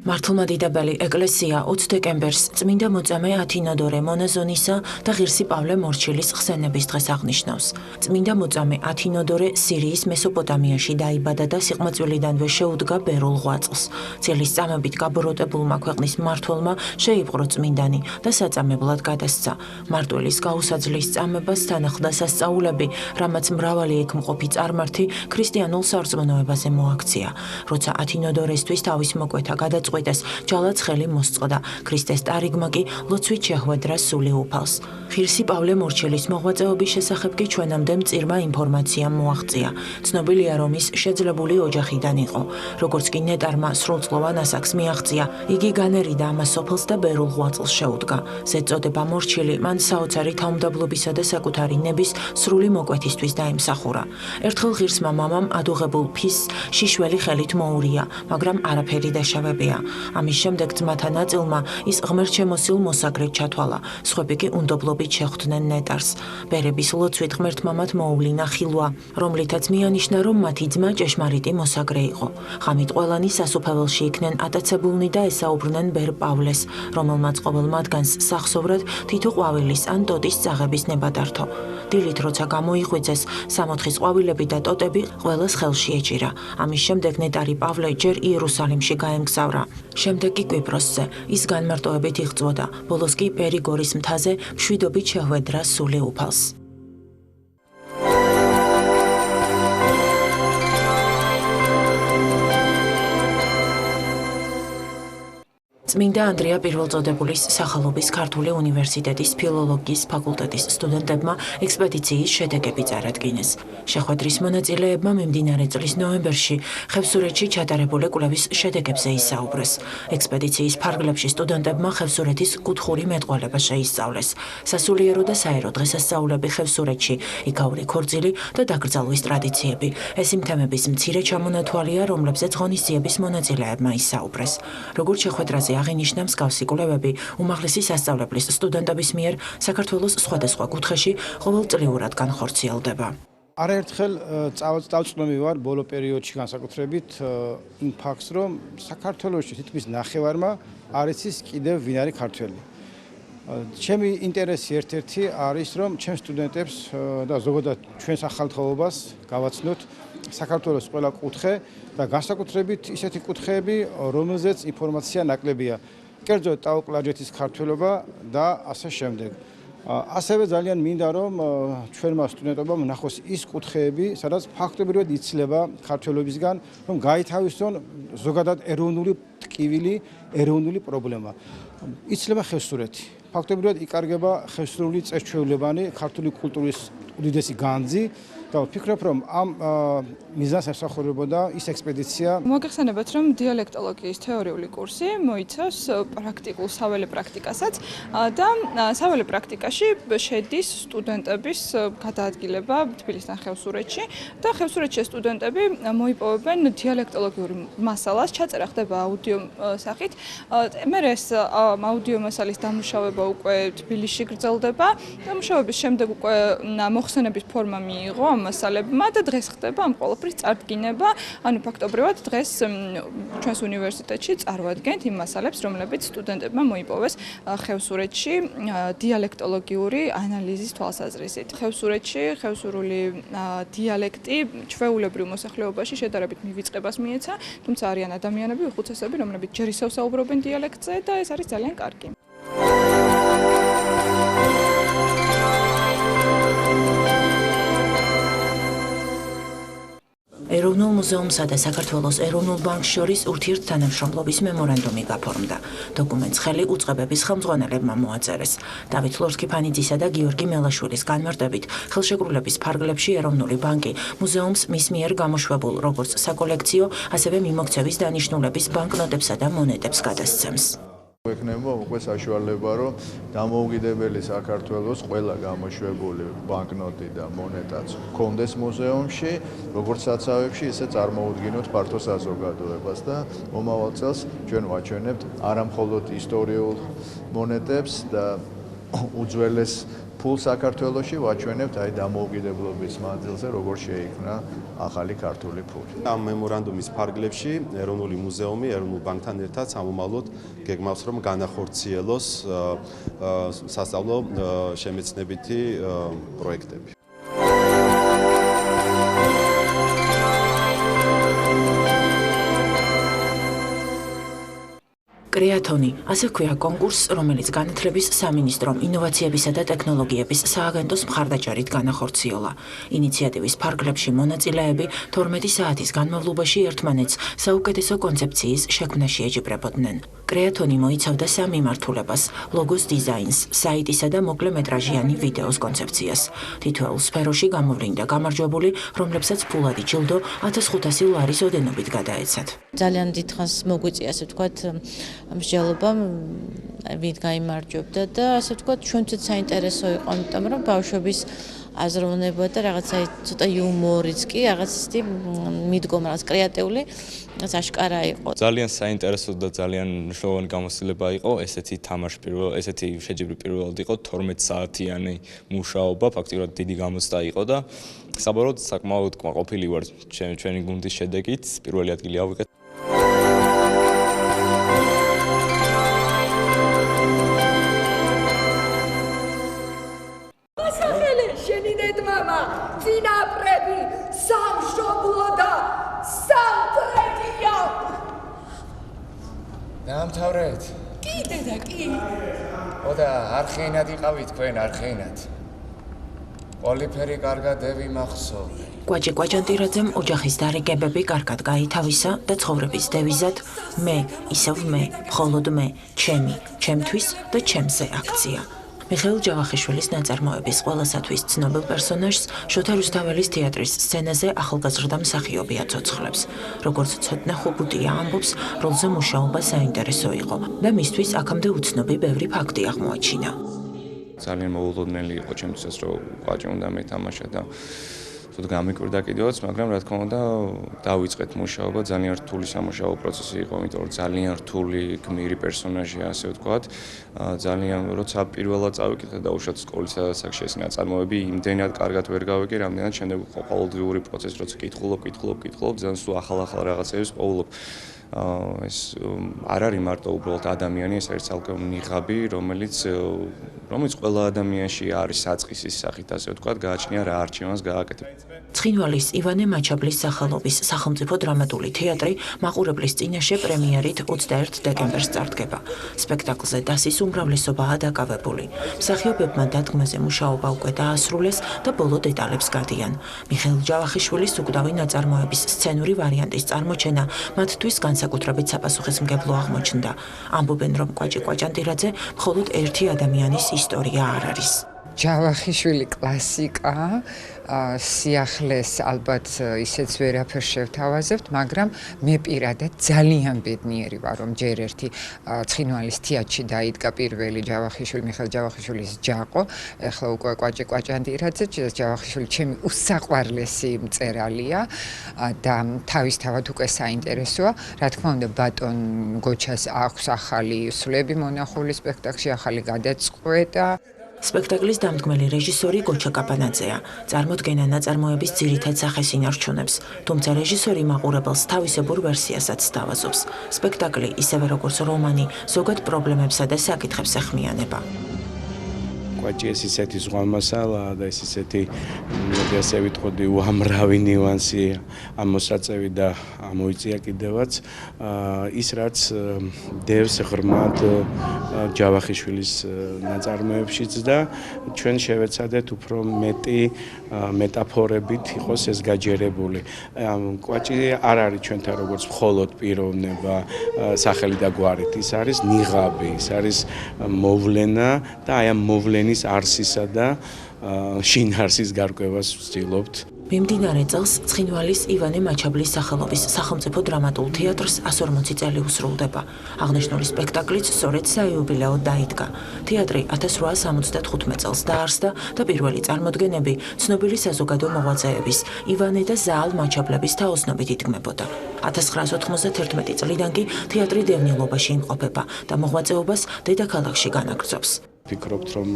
მართლმა დიდებელი ეკლესია 20 დეკემბერს წმინდა მოწამე ათინოდორე მონაზონისა და ღირსი პავლე მორჩილის ხსენების დღეს აღნიშნავს. წმინდა მოწამე ათინოდორე სირიის მესოპოტამიაში დაიბადა და სიყმაწვილიდანვე შეუდგა ბერულ ღვაწლს. წილის წამებით გაბოროტებულმა ქვეყნის მმართველმა შეიპყრო წმინდანი და საწამებლად გადასცა. მარტვილის გაუსაძლის წამებას თანახდა სასწაულები, რამაც მრავალი ექმყოფი წარმართი ქრისტიანულ სარწმუნოებაზე მოაქცია. როცა ათინოდორესთვის თავის მოკვეთა გადაწყვიტეს, ჯალაც ხელი მოსწყდა, ქრისტეს ტარიგმა კი ლოცვით შეჰვედრა სული უფალს. ღირსი პავლე მორჩილის მოღვაწეობის შესახებ კი ჩვენამდე მწირმა ინფორმაციამ მოაღწია. ცნობილია, რომ ის შეძლებული ოჯახიდან იყო. როგორც კი ნეტარმა სრულწლოვან ასაკს მიაღწია, იგი განერიდა ამას სოფელს და ბერულ ღვაწლს შეუდგა. ზედწოდება მორჩილი მან საოცარი თავმდაბლობისა და საკუთარი ნების სრული მოკვეთისთვის დაიმსახურა. ერთხელ ღირსმა მამამ ადუღებულ ფისს შიშველი ხელით მოურია, მაგრამ არაფერი დაშავებია. ამის შემდეგ ძმათა ნაწილმა ის ღმერთ შემოსილ მოსაგრედ ჩათვალა, სხვები კი უნდობლობით შეხვდნენ ნეტარს. ბერების ლოცვით ღმერთ მამად მოუვლინა ხილვა, რომლითაც მიანიშნა, რომ მათი ძმა ჭეშმარიტი მოსაგრე იყო. ღამით ყველანი სასუფეველში იქნენ ატაცებულნი და ესაუბრნენ ბერ პავლეს, რომელმაც ყოველ მათგანს სახსოვრად თითო ყვავილის ან ტოტის წაღების ნება დართო. დილით როცა გამოიღვიძეს, სამოთხის ყვავილები და ტოტები ყველას ხელში ეჭირა. ამის შემდეგ ნეტარი პავლე ჯერ იერუსალიმში გაემგზავრა. შემდეგ კი კვიპროსზე. ის განმარტოებით იღწვოდა, ბოლოს კი პერიგორის მთაზე მშვიდობით შეჰვედრა სული უფალს. წმინდა ანდრია პირველწოდებულის სახელობის ქართული უნივერსიტეტის ფილოლოგიის ფაკულტეტის სტუდენტებმა ექსპედიციის შედეგები წარადგინეს. შეხვედრის მონაწილეებმა მიმდინარე წლის ნოემბერში ხევსურეთში ჩატარებული კვლევის შედეგებზე ისაუბრეს. ექსპედიციის ფარგლებში სტუდენტებმა ხევსურეთის კუთხური მეტყველება შეისწავლეს. სასულიერო და საერო დღესასწაულები ხევსურეთში, იქაური ქორწილი და დაკრძალვის ტრადიციები. ეს იმ თემების მცირე ჩამონათვალია, რომლებზეც ღონისძიების მონაწილეებმა ისაუბრეს. როგორც შეხვედრაზე აღინიშნა, მსგავსი კვლევები უმაღლესი სასწავლებლის სტუდენტების მიერ საქართველოს სხვადასხვა კუთხეში ყოველწლიურად განხორციელდება. არაერთხელ წავწდომი ვარ ბოლო პერიოდში განსაკუთრებით იმ ფაქტს, რომ საქართველოში თითქმის ნახევარმა არ იცის კიდევ ვინ არის ქართველი. ჩემი ინტერესი ერთ-ერთი არის, რომ ჩემს სტუდენტებს და ზოგადად ჩვენს ახალთაობას გავაცნოთ საქართველოს ყველა კუთხე და განსაკუთრებით ისეთი კუთხეები, რომელზეც ინფორმაცია ნაკლებია. კერძოდ ტაო-კლარჯეთის ქართველობა და ასე შემდეგ. ასევე ძალიან მინდა, რომ ჩვენმა სტუდენტებმა ნახოს ის კუთხეები, სადაც ფაქტობრივად იცლება ქართველობისგან, რომ გაითავისონ ზოგადად ეროვნული ტკივილი, ეროვნული პრობლემა. იცლება ხევსურეთი. ფაქტობრივად იკარგება ხევსურული წესჩვეულებანი, ქართული კულტურის უდიდესი განძი. და ვფიქრობ, რომ ამ მიზანს ემსახურებოდა ის ექსპედიცია. მოგეხსენებათ, რომ დიალექტოლოგიის თეორიული კურსი მოიცავს პრაქტიკულ საველე პრაქტიკასაც და საველე პრაქტიკაში შედის სტუდენტების გადაადგილება თბილისთან ხევსურეთში და ხევსურეთში სტუდენტები მოიპოვებენ დიალექტოლოგიური მასალას, ჩაწერა ხდება აუდიო სახით. მე ეს აუდიო მასალის დამუშავება უკვე თბილისში გრძელდება. დამუშავების შემდეგ უკვე მოხსენების ფორმა მიიღო მასალებმა და დღეს ხდება ამ ყველაფრის წარდგინება. ანუ ფაქტობრივად დღეს ჩვენს უნივერსიტეტში წარვადგენთ იმ მასალებს, რომლებიც სტუდენტებმა მოიპოვეს ხევსურეთში დიალექტოლოგიური ანალიზის თვალსაზრისით. ხევსურეთში ხევსურული დიალექტი ჩვეულებრივ მოსახლეობაში შედარებით მივიწყებას მიეცა, თუმცა არიან ადამიანები, უხუცესები, რომლებიც ჯერ ისევ საუბრობენ დიალექტზე და ეს არის ძალიან კარგი. ეროვნულ მუზეუმსა და საქართველოს ეროვნულ ბანკს შორის ურთიერთთანამშრომლობის მემორანდუმი გაფორმდა. დოკუმენტს ხელი უწყებების ხელმძღვანელებმა მოაწერეს. დავით ლორთქიფანიძისა და გიორგი მელაშვილის განმარტებით, ხელშეკრულების ფარგლებში ეროვნული ბანკი მუზეუმს მის მიერ გამოშვებულ როგორც საკოლექციო, ასევე მიმოქცევის დანიშნულების ბანკნოტებსა და მონეტებს გადასცემს. ექნება უკვე საშუალება, რომ დამოუკიდებელი საქართველოს ყველა გამოშვებული ბანკნოტი და მონეტაც გქონდეს მუზეუმში, როგორც საცავებში, ისე წარმოუდგინოთ ფართო საზოგადოებას და მომავალ წელს ჩვენ ვაჩვენებთ არა მხოლოდ ისტორიულ მონეტებს და უძველეს ფულს საქართველოში ვაჩვენებთ აი დამოუკიდებლობის მანძილზე, როგორ შეიქმნა ახალი ქართული ფული. ამ მემორანდუმის ფარგლებში ეროვნული მუზეუმი ეროვნულ ბანკთან ერთად სამომავლოდ გეგმავს, რომ განახორციელოს სასწავლო შემეცნებითი პროექტები. კრეათონი, ასე ქვია კონკურსს, რომელიც განათლების სამინისტრომ ინოვაციებისა და ტექნოლოგიების სააგენტოს მხარდაჭერით განახორციელა. ინიციატივის ფარგლებში მონაწილეები 12 საათის განმავლობაში ერთმანეთს საუკეთესო კონცეფციის შექმნაში ეჯიბრებოდნენ. კრეათონი მოიცავდა 3 მიმართულებას: ლოგოს დიზაინს, საიტისა და მოკლემეტრაჟიანი ვიდეოს კონცეფციას. თითოეულ სფეროში გამოვლინდა გამარჯვებული, რომლებსაც ფულადი ჯილდო 1500 ლარის ოდენობით გადაეცათ. ძალიან დიდხანს მოგვიწია, ასე ვთქვათ, მსჯელობამ ვინ გაიმარჯვებდა და ასე ვთქვათ, ჩვენთვისაც საინტერესო იყო, იმიტომ რომ ბავშვების აზროვნება და რაღაცა ცოტა იუმორიც კი, რაღაც ისეთი მიდგომა, რაღაც კრეატიული, რაც აშკარა იყო. ძალიან საინტერესო და ძალიან მნიშვნელოვანი გამოცდილება იყო ესეთი თამაში ესეთი შეჯიბრი პირველად იყო 12 საათიანი მუშაობა, ფაქტიურად დიდი გამოცდა იყო და საბოლოოდ საკმაოდ კმაყოფილი ვარ ჩვენი გუნდის შედეგით, პირველი ადგილი ავიღეთ. წინაპრები სამშობლო და სამტრედია. დაამთავრეთ? კიდე და კი. ოდა არხეინად იყავით თქვენ არხეინად. ყველაფერი კარგად ევიმახსოვრე. კვაჭი კვაჭანტირაძემ ოჯახის დარიგებები კარგად გაითავისა და ცხოვრების დევიზად მე, ისევ მე, მხოლოდ მე, ჩემი, ჩემთვის და ჩემზე აქცია. მიხეილ ჯავახიშვილის ნაწარმოების ყველასათვის ცნობილ პერსონაჟს შოთა რუსთაველის თეატრის სცენაზე ახალგაზრდა მსახიობი აცოცხლებს. როგორც ცოტნე ხუბუტია ამბობს, როლზე მუშაობა საინტერესო იყო და მისთვის აქამდე უცნობი ბევრი ფაქტი აღმოაჩინა. ძალიან მოულოდნელი იყო ჩემთვის, რომ კვაჭი უნდა მეთამაშა და გამიკვირდა კიდევაც, მაგრამ რა თქმა უნდა დავიწყეთ მუშაობა, ძალიან რთული სამუშაო პროცესი იყო, იმიტომ რომ ძალიან რთული გმირი პერსონაჟია, ასე ვთქვათ. ძალიან როცა პირველად წავიკითხე და უშუალოდ სკოლისა და საქმეში ეს ნაწარმოები იმდენად კარგად ვერ გავიგე, რამდენად შემდეგ ყოველდღიური პროცესი, როცა კითხულობ, ძალიან სულ ახალ რაღაცებს პოულობ. ეს არ არის მარტო უბრალოდ ადამიანი, ეს არის ცალკე ნიღაბი, რომელიც ყველა ადამიანში არის საწყისის სახით, ასე ვთქვათ, გააჩნია რა არჩევანს გააკეთებ. ცხინვალის ივანე მაჩაბლის სახელობის სახელმწიფო დრამატული თეატრი მაყურებლის წინაშე პრემიერით 21 დეკემბერს წარდგება. სპექტაკლზე დასის უმრავლესობაა დაკავებული. მსახიობებმა დადგმაზე მუშაობა უკვე დაასრულეს და ბოლო დეტალებს გადიან. მიხეილ ჯავახიშვილის უკვდავი ნაწარმოების სცენური ვარიანტის წარმოჩენა მათთვის განსაკუთრებით საპასუხისმგებლო აღმოჩნდა. ამბობენ, რომ კვაჭი კვაჭანტირაძე მხოლოდ ერთი ადამიანის ისტორია არ არის. ჯავახიშვილი კლასიკა, სიახლეს ალბათ ისეც ვერაფერს შევთავაზებთ, მაგრამ მე პირადად ძალიან ბედნიერი ვარ, რომ ჯერ ერთი ცხინვალის თეატრში დაიდგა პირველი მიხეილ ჯავახიშვილის ჯაყო, ეხლა უკვე კვაჭი კვაჭანტირაძე, ჯავახიშვილი ჩემი უსაყვარლესი მწერალია და თავისთავად უკვე საინტერესოა. რა თქმა უნდა, ბატონ გოჩას აქვს ახალი სვლები მონახული სპექტაკლში, ახალი გადაწყვეტა. სპექტაკლის დამდგმელი რეჟისორი გოჩა კაპანაძეა. წარმოდგენა ნაწარმოების ძირითად სახეს ინარჩუნებს, თუმცა რეჟისორი მაყურებელს თავისებურ ვერსიასაც სთავაზობს. სპექტაკლი, ისევე როგორც რომანი, ზოგად პრობლემებსა და საკითხებს ეხმიანება. კვაჭი ეს ისეთი ზღვამასალაა და ეს ისეთი, ასე ვიტყოდი, უამრავი ნიუანსი ამოსაწევი და ამოიწია კიდევაც ის, რაც დევს ღრმად ჯავახიშვილის ნაწარმოებშიც და ჩვენ შევეცადეთ უფრო მეტი მეტაფორებით იყოს ეს გაჯერებული. კვაჭი არ არის ჩვენთან როგორც მხოლოდ პიროვნება, სახელი და გვარით, ის არის ნიღაბი, ის არის მოვლენა და აი ამ მოვლენის არსისა და შინარსის გარკვევას ვცდილობთ. მიმდინარე წელს ცხინვალის ივანე მაჩაბლის სახელობის სახელმწიფო დრამატულ თეატრს 140 წელი უსრულდება. აღნიშნული სპექტაკლიც სწორედ საიუბილეო დაიდგა. თეატრი 1875 წელს დაარსდა და პირველი წარმოდგენები ცნობილი საზოგადო მოღვაწეების ივანე და ზაალ მაჩაბლების თაოსნობით იდგმებოდა. 1991 წლიდან კი თეატრი დევნილობაში იმყოფება და მოღვაწეობას დედაქალაქში განაგრძობს. ვფიქრობთ, რომ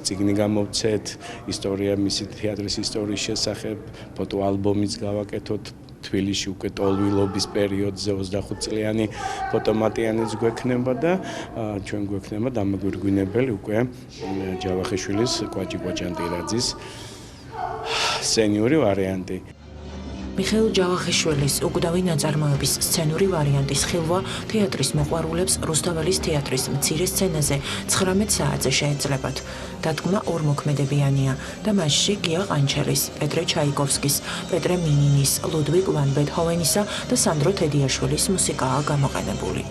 წიგნი გამოვცეთ, ისტორია მისი თეატრის ისტორიის შესახებ, ფოტოალბომიც გავაკეთოთ. თბილისში უკვე ტოლვილობის პერიოდზე 25 წლიანი ფოტომატიანიც გვექნება და ჩვენ გვექნება დამაგვირგვინებელი უკვე ჯავახიშვილის კვაჭი კვაჭანტირაძის სენიური ვარიანტი. მიხეილ ჯავახიშვილის უკვდავი ნაწარმოების სცენური ვარიანტის ხილვა თეატრის მოყვარულებს რუსთაველის თეატრის მცირე სცენაზე 19 საათზე შეეძლებათ. დადგმა ორმოქმედებიანია და მასში გია ყანჩელის, პეტრე ჩაიკოვსკის, პეტრე მინინის, ლუდვიგ ვან ბეთჰოვენისა და სანდრო თედიაშვილის მუსიკაა გამოყენებული.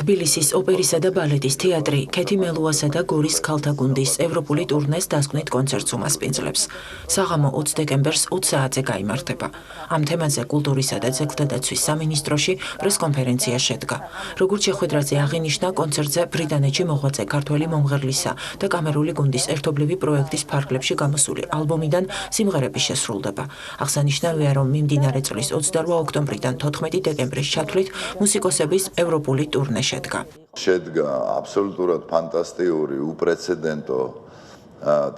თბილისის ოპერისა და ბალეტის თეატრი ქეთი მელუასა და გორის ქალთა გუნდის ევროპული ტურნეს დასკვნით კონცერტს უმასპინძლებს. საღამო 20 დეკემბერს 20 საათზე გაიმართება. ამ თემაზე კულტურისა და ძეგლთა დაცვის სამინისტროში პრესკონფერენცია შედგა. როგორც შეხვედრაზე აღინიშნა, კონცერტზე ბრიტანეთში მოღვაწე ქართველი მომღერლისა და კამერული გუნდის ერთობლივი პროექტის ფარგლებში გამოსული ალბომიდან სიმღერები შესრულდება. აღსანიშნავია, რომ მიმდინარე წლის 28 ოქტომბრიდან 14 დეკემბრის ჩათვლით მუსიკოსების ევროპული ტურნე შედგა აბსოლუტურად ფანტასტიკური, უპრეცედენტო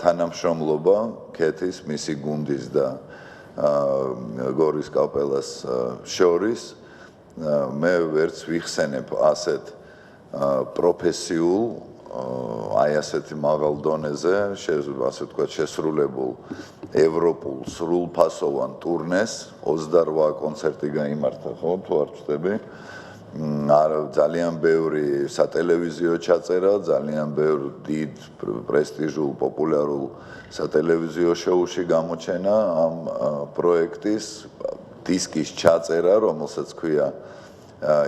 თანამშრომლობა ქეთის, მისი გუნდის და გორის კაპელას შორის. მე ვერც ვიხსენებ ასეთ პროფესიულ, აი ასეთი მაღალ დონეზე, ასე ვთქვათ, შესრულებულ ევროპულ სრულფასოვან ტურნეს. 28 კონცერტი გაიმართა, ხო, თუ არ ვწდები. ძალიან ბევრი სატელევიზიო ჩაწერა, ძალიან ბევრი დიდ პრესტიჟულ, პოპულარულ სატელევიზიო შოუში გამოჩენა ამ პროექტის დისკის ჩაწერა, რომელსაც ქვია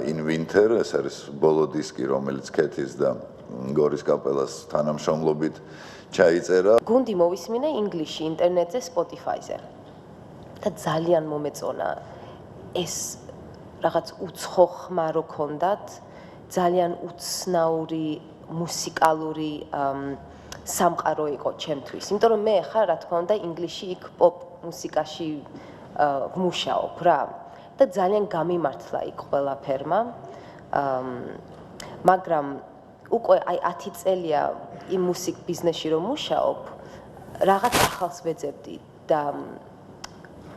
In Winter, ეს არის ბოლო დისკი, რომელიც ქეთის და გორის კაპელას თანამშრომლობით ჩაიწერა. გუნდი მოვისმინე ინგლისში, ინტერნეტზე, Spotify-ზე. და ძალიან მომეწონა ეს რაღაც უცხო ხმა რო ქონდათ, ძალიან უცნაური მუსიკალური სამყარო იყო ჩემთვის. იმიტომ რომ მე ხა რა თქმა უნდა ინგლისში იქ პოპ მუსიკაში ვმუშაობ რა და ძალიან გამიმართლა იქ ყველაფერმა. მაგრამ უკვე აი 10 წელია იმ მუსიკ ბიზნესში რომ მუშაობ, რაღაც ახალს ვეძებდი და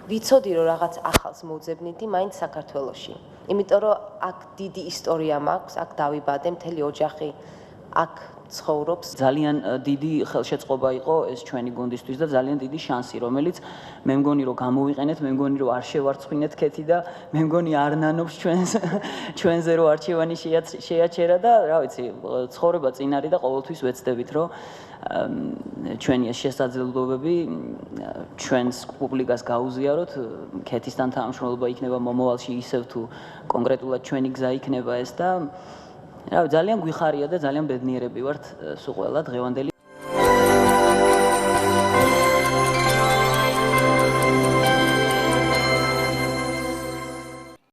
ვიცოდი რომ რაღაც ახალს მოვძებნიდი მაინც საქართველოში. იმიტომ რომ აქ დიდი ისტორია მაქვს, აქ დავიბადე, მთელი ოჯახი აქ ცხოვრობს. ძალიან დიდი ხელშეწყობა იყო ეს ჩვენი გუნდისთვის და ძალიან დიდი შანსი, რომელიც მე მგონი რომ გამოვიყენეთ, მე მგონი რომ არ შევარცხინეთ ქეთი და მე მგონი არ ნანობს ჩვენზე რომ არჩევანი შეაჩერა და რა ვიცი, ცხოვრება წინ არის და ყოველთვის ვეცდებით რომ ჩვენი ეს შესაძლებლობები ჩვენს პუბლიკას გაუზიაროთ, ქეთისთან თანამშრომლობა იქნება მომავალში ისევ თუ კონკრეტულად ჩვენი გზა იქნება ეს და რა ძალიან გვიხარია და ძალიან ბედნიერები ვართ სულ ყველა დღევანდელი